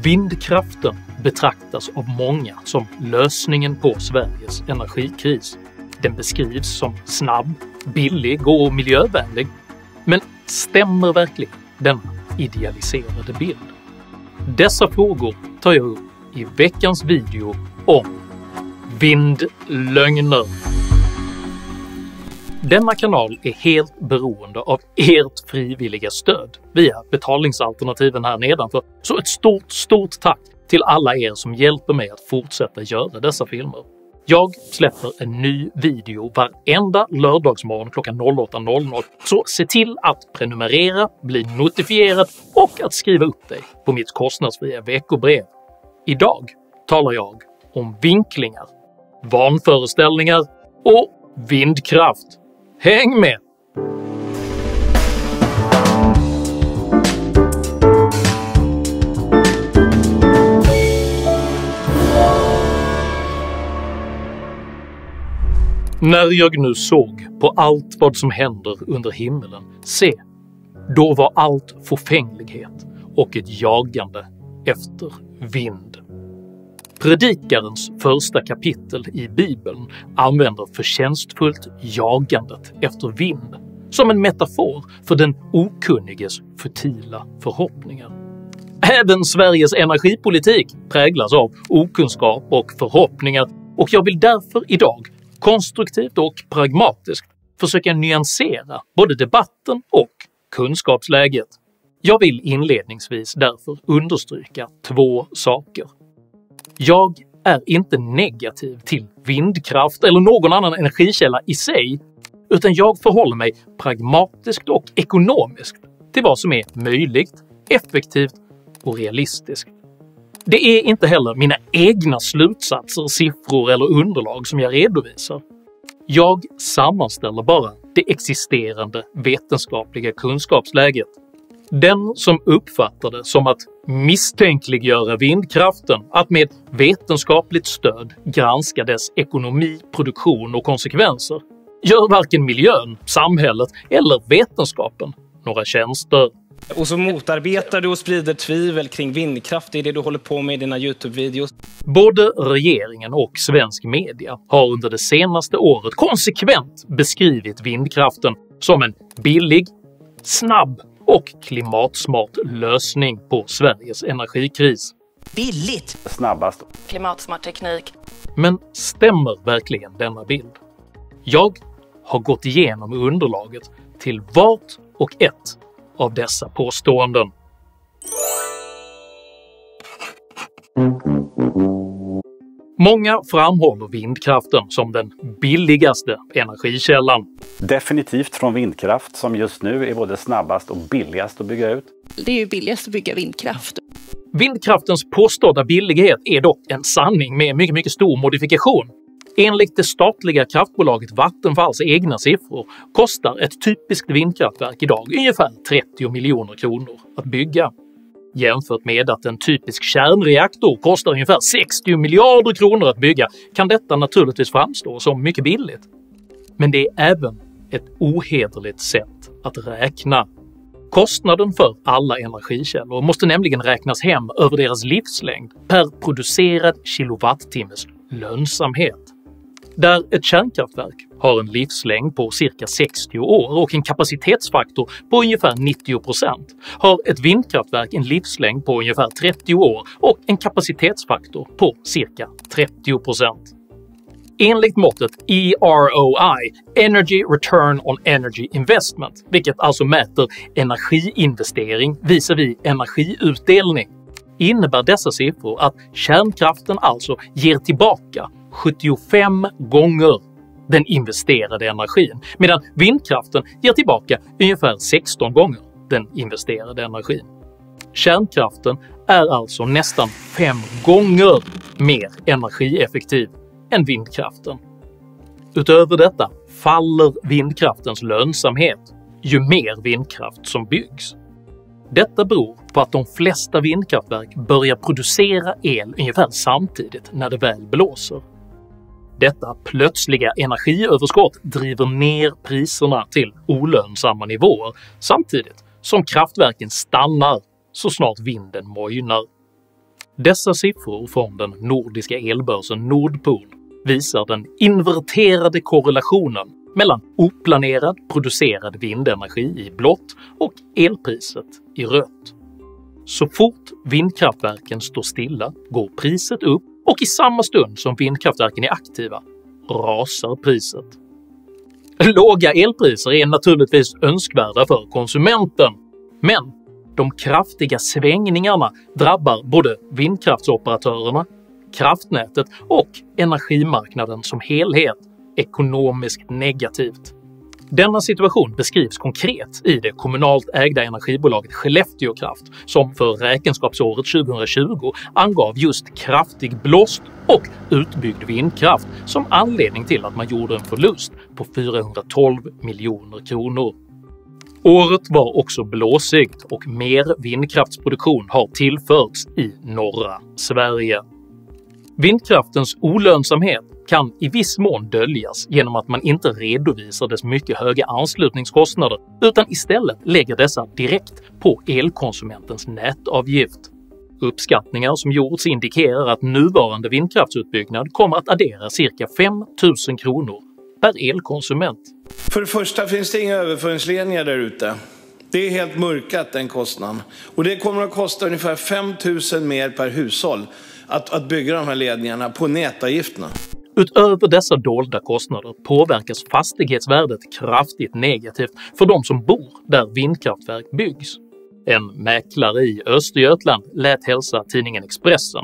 Vindkraften betraktas av många som lösningen på Sveriges energikris. Den beskrivs som snabb, billig och miljövänlig. Men stämmer verkligen denna idealiserade bild? Dessa frågor tar jag upp i veckans video om vindlögner. Denna kanal är helt beroende av ert frivilliga stöd via betalningsalternativen här nedanför, så ett stort tack till alla er som hjälper mig att fortsätta göra dessa filmer. Jag släpper en ny video varenda lördagsmorgon klockan 08:00, så se till att prenumerera, bli notifierad och att skriva upp dig på mitt kostnadsfria veckobrev. Idag talar jag om vinklingar, vanföreställningar och vindkraft. Häng med! När jag nu såg på allt vad som händer under himmelen, se, då var allt förfänglighet och ett jagande efter vind. Predikarens första kapitel i Bibeln använder förtjänstfullt jagandet efter vind som en metafor för den okunniges futila förhoppningar. Även Sveriges energipolitik präglas av okunskap och förhoppningar, och jag vill därför idag konstruktivt och pragmatiskt försöka nyansera både debatten och kunskapsläget. Jag vill inledningsvis därför understryka två saker. Jag är inte negativ till vindkraft eller någon annan energikälla i sig, utan jag förhåller mig pragmatiskt och ekonomiskt till vad som är möjligt, effektivt och realistiskt. Det är inte heller mina egna slutsatser, siffror eller underlag som jag redovisar. Jag sammanställer bara det existerande vetenskapliga kunskapsläget. Den som uppfattar det som att misstänkliggöra vindkraften, att med vetenskapligt stöd granska dess ekonomi, produktion och konsekvenser, gör varken miljön, samhället eller vetenskapen några tjänster. Och så motarbetar du och sprider tvivel kring vindkraft, det är det du håller på med i dina YouTube-videos. Både regeringen och svensk media har under det senaste året konsekvent beskrivit vindkraften som en billig, snabb och klimatsmart lösning på Sveriges energikris. Billigt! Snabbast. Klimatsmart teknik. Men stämmer verkligen denna bild? Jag har gått igenom underlaget till vart och ett av dessa påståenden. Många framhåller vindkraften som den billigaste energikällan. Definitivt från vindkraft, som just nu är både snabbast och billigast att bygga ut. Det är ju billigast att bygga vindkraft. Vindkraftens påstådda billighet är dock en sanning med mycket stor modifikation. Enligt det statliga kraftbolaget Vattenfalls egna siffror kostar ett typiskt vindkraftverk idag ungefär 30 miljoner kronor att bygga. Jämfört med att en typisk kärnreaktor kostar ungefär 60 miljarder kronor att bygga kan detta naturligtvis framstå som mycket billigt. Men det är även ett ohederligt sätt att räkna. Kostnaden för alla energikällor måste nämligen räknas hem över deras livslängd per producerad kilowattimmes lönsamhet. Där ett kärnkraftverk har en livslängd på cirka 60 år och en kapacitetsfaktor på ungefär 90%, har ett vindkraftverk en livslängd på ungefär 30 år och en kapacitetsfaktor på cirka 30%. Enligt måttet EROI, Energy Return on Energy Investment, vilket alltså mäter energiinvestering visavi energiutdelning, innebär dessa siffror att kärnkraften alltså ger tillbaka 75 gånger den investerade energin, medan vindkraften ger tillbaka ungefär 16 gånger den investerade energin. Kärnkraften är alltså nästan 5 gånger mer energieffektiv än vindkraften. Utöver detta faller vindkraftens lönsamhet ju mer vindkraft som byggs. Detta beror på att de flesta vindkraftverk börjar producera el ungefär samtidigt när det väl blåser. Detta plötsliga energiöverskott driver ner priserna till olönsamma nivåer samtidigt som kraftverken stannar så snart vinden mojnar. Dessa siffror från den nordiska elbörsen Nordpool visar den inverterade korrelationen mellan oplanerad producerad vindenergi i blått och elpriset i rött. Så fort vindkraftverken står stilla går priset upp, och i samma stund som vindkraftverken är aktiva rasar priset. Låga elpriser är naturligtvis önskvärda för konsumenten, men de kraftiga svängningarna drabbar både vindkraftsoperatörerna, kraftnätet och energimarknaden som helhet ekonomiskt negativt. Denna situation beskrivs konkret i det kommunalt ägda energibolaget Skellefteå Kraft, som för räkenskapsåret 2020 angav just kraftig blåst och utbyggd vindkraft som anledning till att man gjorde en förlust på 412 miljoner kronor. Året var också blåsigt och mer vindkraftsproduktion har tillförts i norra Sverige. Vindkraftens olönsamhet kan i viss mån döljas genom att man inte redovisar dess mycket höga anslutningskostnader utan istället lägger dessa direkt på elkonsumentens nätavgift. Uppskattningar som gjorts indikerar att nuvarande vindkraftsutbyggnad kommer att addera cirka 5 000 kronor per elkonsument. För det första finns det inga överföringsledningar där ute. Det är helt mörkat, den kostnaden. Och det kommer att kosta ungefär 5 000 mer per hushåll att bygga de här ledningarna på nätavgifterna. Utöver dessa dolda kostnader påverkas fastighetsvärdet kraftigt negativt för de som bor där vindkraftverk byggs. En mäklare i Östergötland lät hälsa tidningen Expressen: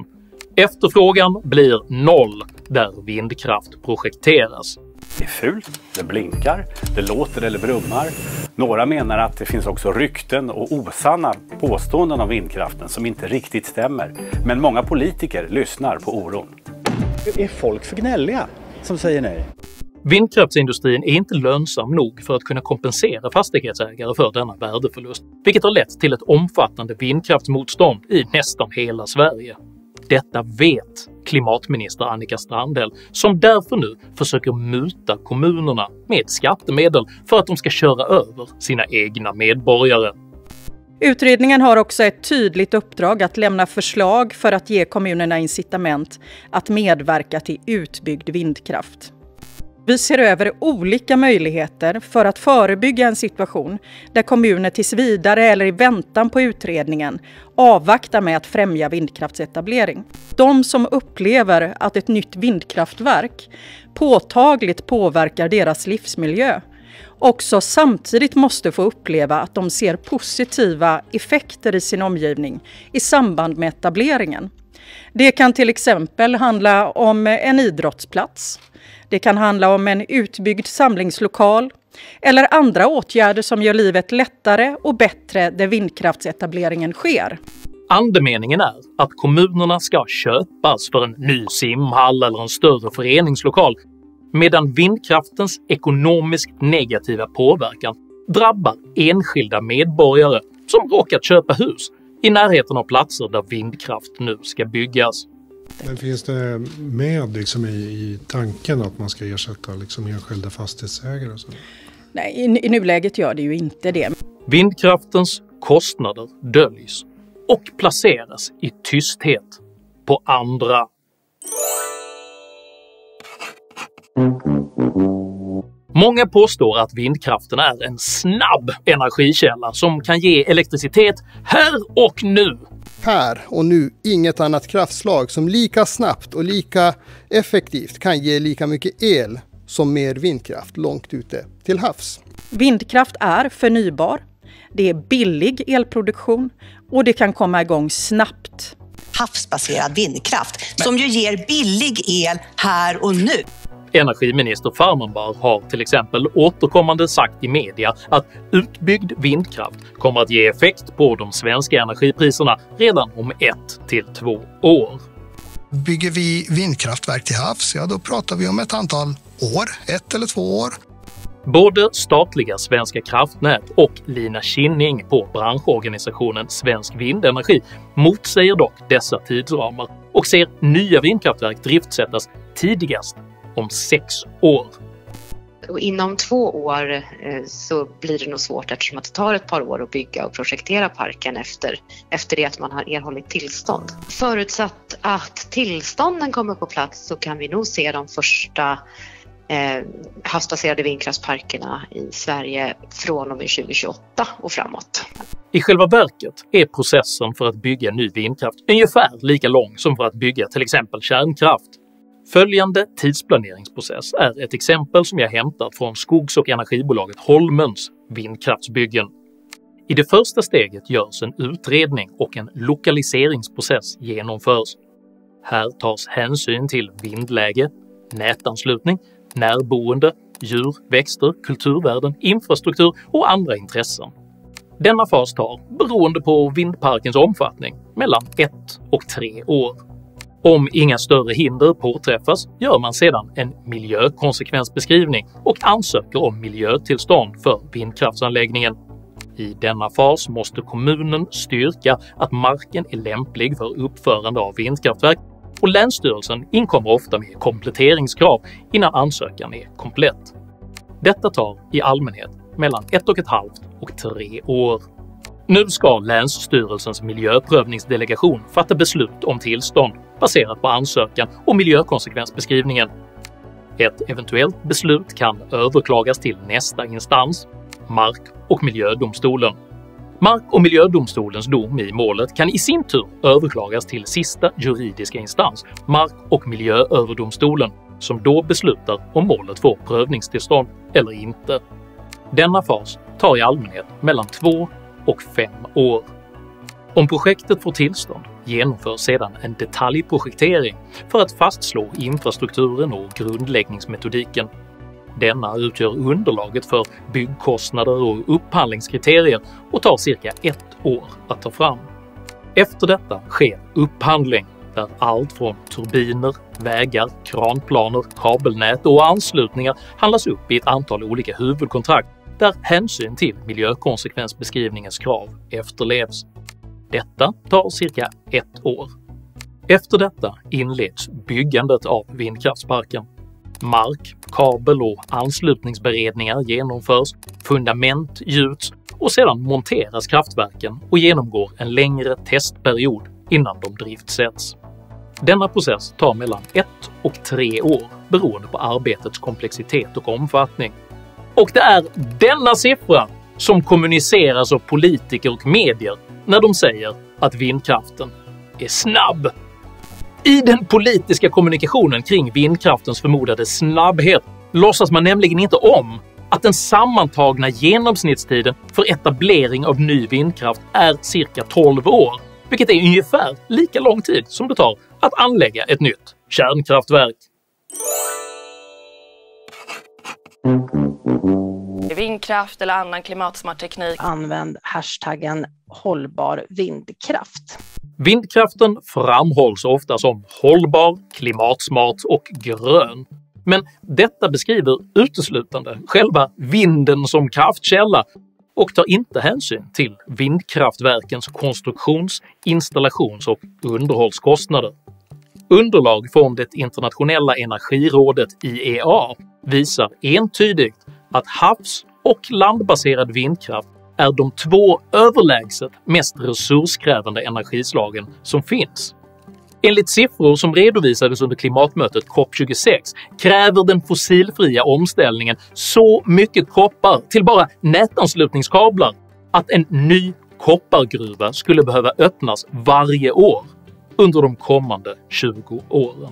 "Efterfrågan blir noll där vindkraft projekteras." Det är fult, det blinkar, det låter eller brummar. Några menar att det finns också rykten och osanna påståenden om vindkraften som inte riktigt stämmer. Men många politiker lyssnar på oron. Är folk för gnälliga som säger nej? Vindkraftsindustrin är inte lönsam nog för att kunna kompensera fastighetsägare för denna värdeförlust, vilket har lett till ett omfattande vindkraftsmotstånd i nästan hela Sverige. Detta vet klimatminister Annika Strandhäll, som därför nu försöker muta kommunerna med skattemedel för att de ska köra över sina egna medborgare. Utredningen har också ett tydligt uppdrag att lämna förslag för att ge kommunerna incitament att medverka till utbyggd vindkraft. Vi ser över olika möjligheter för att förebygga en situation där kommuner tills vidare eller i väntan på utredningen avvaktar med att främja vindkraftsetablering. De som upplever att ett nytt vindkraftverk påtagligt påverkar deras livsmiljö också samtidigt måste få uppleva att de ser positiva effekter i sin omgivning i samband med etableringen. Det kan till exempel handla om en idrottsplats. Det kan handla om en utbyggd samlingslokal eller andra åtgärder som gör livet lättare och bättre där vindkraftsetableringen sker. Andemeningen är att kommunerna ska köpas för en ny simhall eller en större föreningslokal, medan vindkraftens ekonomiskt negativa påverkan drabbar enskilda medborgare som råkat köpa hus i närheten av platser där vindkraft nu ska byggas. Men finns det med liksom i tanken att man ska ersätta liksom enskilda fastighetsägare och så? Nej, i nuläget gör det ju inte det. Vindkraftens kostnader döljs och placeras i tysthet på andra. Många påstår att vindkraften är en snabb energikälla som kan ge elektricitet här och nu. Här och nu inget annat kraftslag som lika snabbt och lika effektivt kan ge lika mycket el som mer vindkraft långt ute till havs. Vindkraft är förnybar, det är billig elproduktion och det kan komma igång snabbt. Havsbaserad vindkraft som ju ger billig el här och nu. Energiminister Farmanbar har till exempel återkommande sagt i media att utbyggd vindkraft kommer att ge effekt på de svenska energipriserna redan om 1 till 2 år. Bygger vi vindkraftverk till havs, ja då pratar vi om ett antal år, 1 eller 2 år. Både statliga Svenska kraftnät och Lina Kinning på branschorganisationen Svensk Vindenergi motsäger dock dessa tidsramar och ser nya vindkraftverk driftsättas tidigast om 6 år. Och inom 2 år så blir det nog svårt eftersom att det tar ett par år att bygga och projektera parken efter det att man har erhållit tillstånd. Förutsatt att tillstånden kommer på plats så kan vi nog se de första havsbaserade vindkraftsparkerna i Sverige från och med 2028 och framåt. I själva verket är processen för att bygga ny vindkraft ungefär lika lång som för att bygga till exempel kärnkraft. Följande tidsplaneringsprocess är ett exempel som jag hämtat från skogs- och energibolaget Holmens vindkraftsbyggen. I det första steget görs en utredning och en lokaliseringsprocess genomförs. Här tas hänsyn till vindläge, nätanslutning, närboende, djur, växter, kulturvärden, infrastruktur och andra intressen. Denna fas tar, beroende på vindparkens omfattning, mellan 1 och 3 år. Om inga större hinder påträffas gör man sedan en miljökonsekvensbeskrivning och ansöker om miljötillstånd för vindkraftsanläggningen. I denna fas måste kommunen styrka att marken är lämplig för uppförande av vindkraftverk och Länsstyrelsen inkommer ofta med kompletteringskrav innan ansökan är komplett. Detta tar i allmänhet mellan 1,5 och 3 år. Nu ska Länsstyrelsens miljöprövningsdelegation fatta beslut om tillstånd baserat på ansökan och miljökonsekvensbeskrivningen. Ett eventuellt beslut kan överklagas till nästa instans, Mark- och miljödomstolen. Mark- och miljödomstolens dom i målet kan i sin tur överklagas till sista juridiska instans, Mark- och miljööverdomstolen, som då beslutar om målet får prövningstillstånd eller inte. Denna fas tar i allmänhet mellan 2 och 5 år. Om projektet får tillstånd genomförs sedan en detaljprojektering för att fastslå infrastrukturen och grundläggningsmetodiken. Denna utgör underlaget för byggkostnader och upphandlingskriterier och tar cirka 1 år att ta fram. Efter detta sker upphandling, där allt från turbiner, vägar, kranplaner, kabelnät och anslutningar handlas upp i ett antal olika huvudkontrakt där hänsyn till miljökonsekvensbeskrivningens krav efterlevs. Detta tar cirka 1 år. Efter detta inleds byggandet av vindkraftsparken. Mark-, kabel- och anslutningsberedningar genomförs, fundament gjuts och sedan monteras kraftverken och genomgår en längre testperiod innan de driftsätts. Denna process tar mellan 1 och 3 år beroende på arbetets komplexitet och omfattning. Och det är denna siffra som kommuniceras av politiker och medier när de säger att vindkraften är snabb. I den politiska kommunikationen kring vindkraftens förmodade snabbhet låtsas man nämligen inte om att den sammantagna genomsnittstiden för etablering av ny vindkraft är cirka 12 år, vilket är ungefär lika lång tid som det tar att anlägga ett nytt kärnkraftverk. Vindkraft eller annan klimatsmart teknik. Använd hashtaggen hållbar vindkraft. Vindkraften framhålls ofta som hållbar, klimatsmart och grön. Men detta beskriver uteslutande själva vinden som kraftkälla och tar inte hänsyn till vindkraftverkens konstruktions-, installations- och underhållskostnader. Underlag från det internationella energirådet IEA visar entydigt att havs- och landbaserad vindkraft är de 2 överlägset mest resurskrävande energislagen som finns. Enligt siffror som redovisades under klimatmötet COP26 kräver den fossilfria omställningen så mycket koppar till bara nätanslutningskablar att en ny koppargruva skulle behöva öppnas varje år under de kommande 20 åren.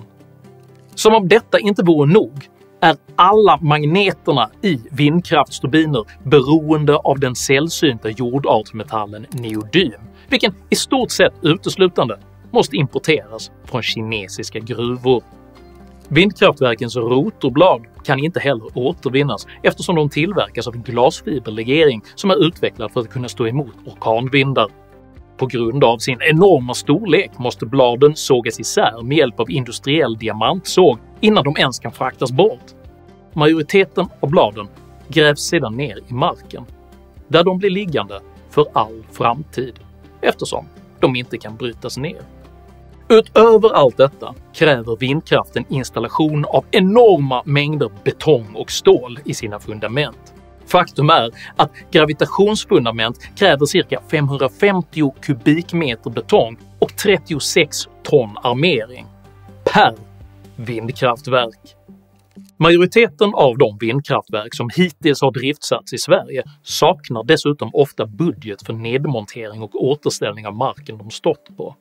Som om detta inte vore nog är alla magneterna i vindkraftsturbiner beroende av den sällsynta jordartsmetallen neodym, vilken i stort sett uteslutande måste importeras från kinesiska gruvor. Vindkraftverkens rotorblad kan inte heller återvinnas eftersom de tillverkas av en glasfiberlegering som är utvecklad för att kunna stå emot orkanvindar. På grund av sin enorma storlek måste bladen sågas isär med hjälp av industriell diamantsåg innan de ens kan fraktas bort. Majoriteten av bladen grävs sedan ner i marken, där de blir liggande för all framtid, eftersom de inte kan brytas ner. Utöver allt detta kräver vindkraften installation av enorma mängder betong och stål i sina fundament. Faktum är att gravitationsfundament kräver cirka 550 kubikmeter betong och 36 ton armering per vindkraftverk. Majoriteten av de vindkraftverk som hittills har driftsatts i Sverige saknar dessutom ofta budget för nedmontering och återställning av marken de stått på.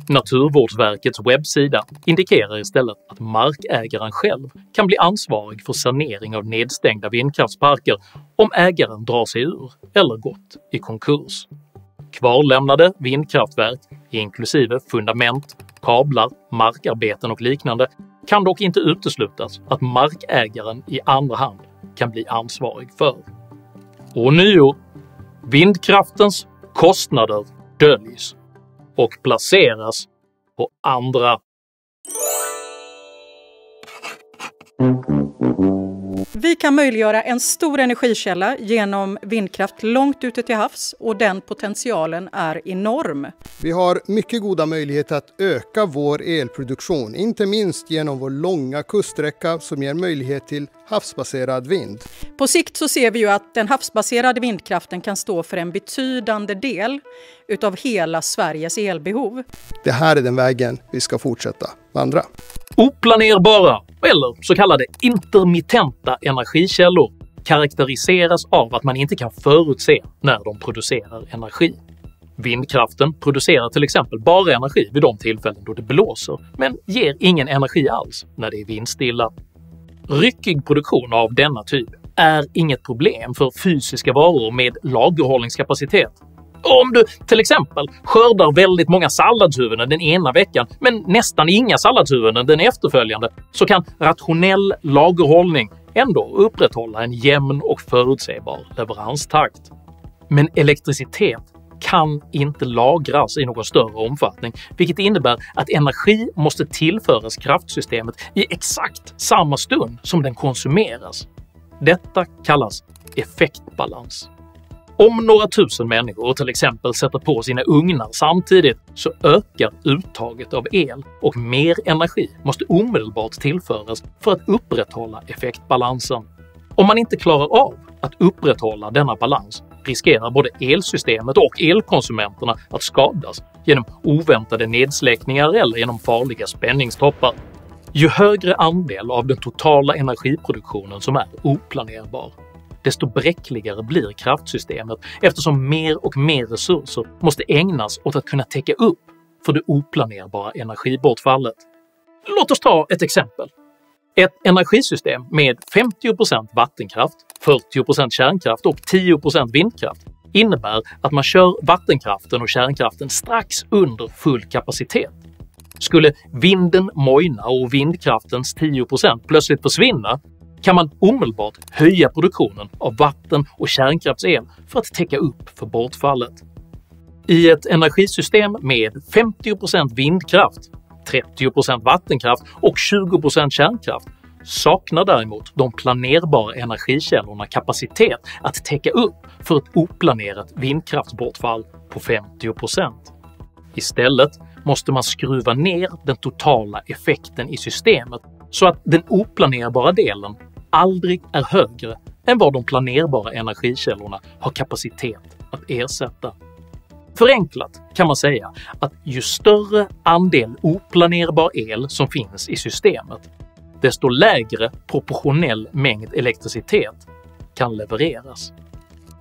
Naturvårdsverkets webbsida indikerar istället att markägaren själv kan bli ansvarig för sanering av nedstängda vindkraftsparker om ägaren drar sig ur eller gått i konkurs. Kvarlämnade vindkraftverk, inklusive fundament, kablar, markarbeten och liknande, kan dock inte uteslutas att markägaren i andra hand kan bli ansvarig för. Och nio, vindkraftens kostnader döljs och placeras på andra. Vi kan möjliggöra en stor energikälla genom vindkraft långt ute till havs och den potentialen är enorm. Vi har mycket goda möjligheter att öka vår elproduktion, inte minst genom vår långa kuststräcka som ger möjlighet till havsbaserad vind. På sikt så ser vi ju att den havsbaserade vindkraften kan stå för en betydande del utav hela Sveriges elbehov. Det här är den vägen vi ska fortsätta vandra. Oplanerbara, eller så kallade intermittenta energikällor karaktäriseras av att man inte kan förutse när de producerar energi. Vindkraften producerar till exempel bara energi vid de tillfällen då det blåser, men ger ingen energi alls när det är vindstilla. Ryckig produktion av denna typ är inget problem för fysiska varor med lagerhållningskapacitet. Om du till exempel skördar väldigt många salladshuvuden den ena veckan men nästan inga salladshuvuden den efterföljande, så kan rationell lagerhållning ändå upprätthålla en jämn och förutsägbar leveranstakt. Men elektricitet kan inte lagras i någon större omfattning, vilket innebär att energi måste tillföras kraftsystemet i exakt samma stund som den konsumeras. Detta kallas effektbalans. Om några tusen människor till exempel sätter på sina ugnar samtidigt så ökar uttaget av el och mer energi måste omedelbart tillföras för att upprätthålla effektbalansen. Om man inte klarar av att upprätthålla denna balans riskerar både elsystemet och elkonsumenterna att skadas genom oväntade nedsläckningar eller genom farliga spänningstoppar. Ju högre andel av den totala energiproduktionen som är oplanerbar, desto bräckligare blir kraftsystemet eftersom mer och mer resurser måste ägnas åt att kunna täcka upp för det oplanerbara energibortfallet. Låt oss ta ett exempel. Ett energisystem med 50% vattenkraft, 40% kärnkraft och 10% vindkraft innebär att man kör vattenkraften och kärnkraften strax under full kapacitet. Skulle vinden mojna och vindkraftens 10% plötsligt försvinna kan man omedelbart höja produktionen av vatten- och kärnkraftsel för att täcka upp för bortfallet. I ett energisystem med 50% vindkraft, 30% vattenkraft och 20% kärnkraft saknar däremot de planerbara energikällorna kapacitet att täcka upp för ett oplanerat vindkraftsbortfall på 50%. Istället måste man skruva ner den totala effekten i systemet så att den oplanerbara delen aldrig är högre än vad de planerbara energikällorna har kapacitet att ersätta. Förenklat kan man säga att ju större andel oplanerbar el som finns i systemet, desto lägre proportionell mängd elektricitet kan levereras.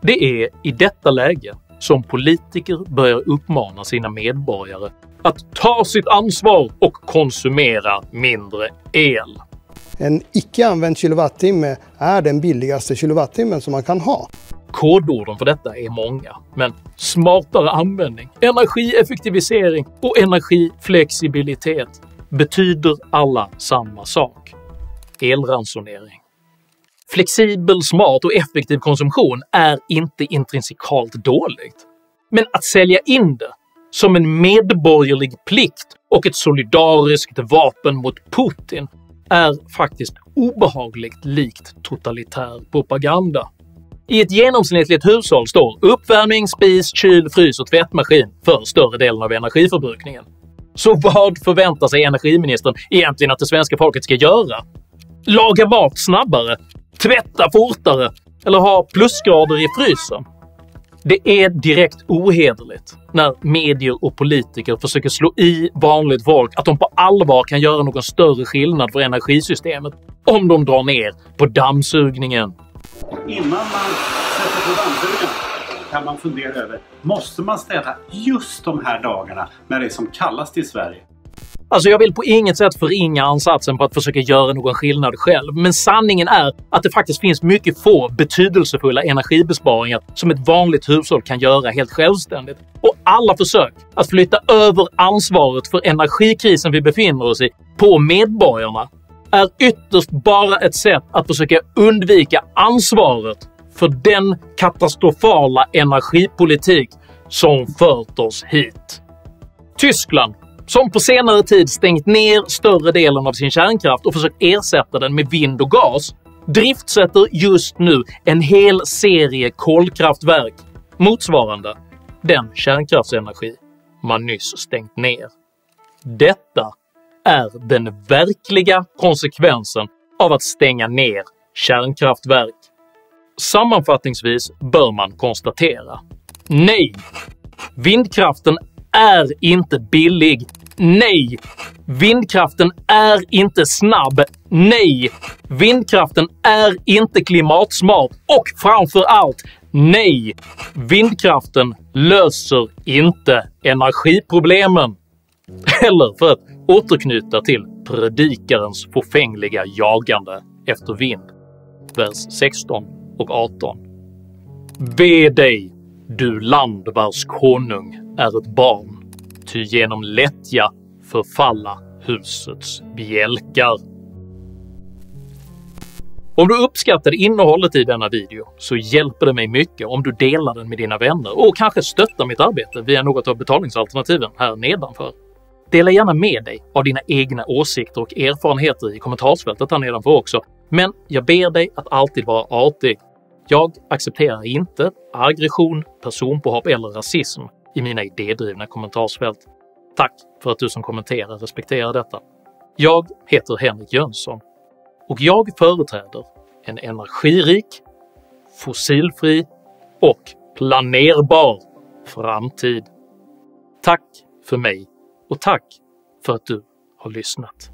Det är i detta läge som politiker börjar uppmana sina medborgare att ta sitt ansvar och konsumera mindre el. En icke-använd kilowattimme är den billigaste kilowattimmen som man kan ha. Kodorden för detta är många, men smartare användning, energieffektivisering och energiflexibilitet betyder alla samma sak. Elransonering. Flexibel, smart och effektiv konsumtion är inte intrinsikalt dåligt. Men att sälja in det som en medborgerlig plikt och ett solidariskt vapen mot Putin är faktiskt obehagligt likt totalitär propaganda. I ett genomsnittligt hushåll står uppvärmning, spis, kyl, frys och tvättmaskin för större delen av energiförbrukningen. Så vad förväntar sig energiministern egentligen att det svenska folket ska göra? Laga mat snabbare? Tvätta fortare? Eller ha plusgrader i frysen? Det är direkt ohederligt när medier och politiker försöker slå i vanligt folk att de på allvar kan göra någon större skillnad för energisystemet om de drar ner på dammsugningen. Innan man sätter på dammsugningen kan man fundera över, måste man städa just de här dagarna när det är som kallast i Sverige? Alltså jag vill på inget sätt förringa ansatsen på att försöka göra någon skillnad själv, men sanningen är att det faktiskt finns mycket få betydelsefulla energibesparingar som ett vanligt hushåll kan göra helt självständigt. Och alla försök att flytta över ansvaret för energikrisen vi befinner oss i på medborgarna är ytterst bara ett sätt att försöka undvika ansvaret för den katastrofala energipolitik som fört oss hit. Tyskland, som på senare tid stängt ner större delen av sin kärnkraft och försökt ersätta den med vind och gas, driftsätter just nu en hel serie kolkraftverk motsvarande den kärnkraftsenergi man nyss stängt ner. Detta är den verkliga konsekvensen av att stänga ner kärnkraftverk. Sammanfattningsvis bör man konstatera: nej, vindkraften är inte billig. Nej, vindkraften är inte snabb. Nej, vindkraften är inte klimatsmart. Och framför allt, nej, vindkraften löser inte energiproblemen. Eller för att återknyta till predikarens förfängliga jagande efter vind. Vers 16 och 18. Ve dig, du land vars konung är ett barn, ty genom lättja förfalla husets bjälkar. Om du uppskattar innehållet i denna video så hjälper det mig mycket om du delar den med dina vänner och kanske stöttar mitt arbete via något av betalningsalternativen här nedanför. Dela gärna med dig av dina egna åsikter och erfarenheter i kommentarsfältet här nedanför också, men jag ber dig att alltid vara artig. Jag accepterar inte aggression, personpåhopp eller rasism i mina idédrivna kommentarsfält. Tack för att du som kommenterar respekterar detta. Jag heter Henrik Jönsson och jag företräder en energirik, fossilfri och planerbar framtid. Tack för mig och tack för att du har lyssnat.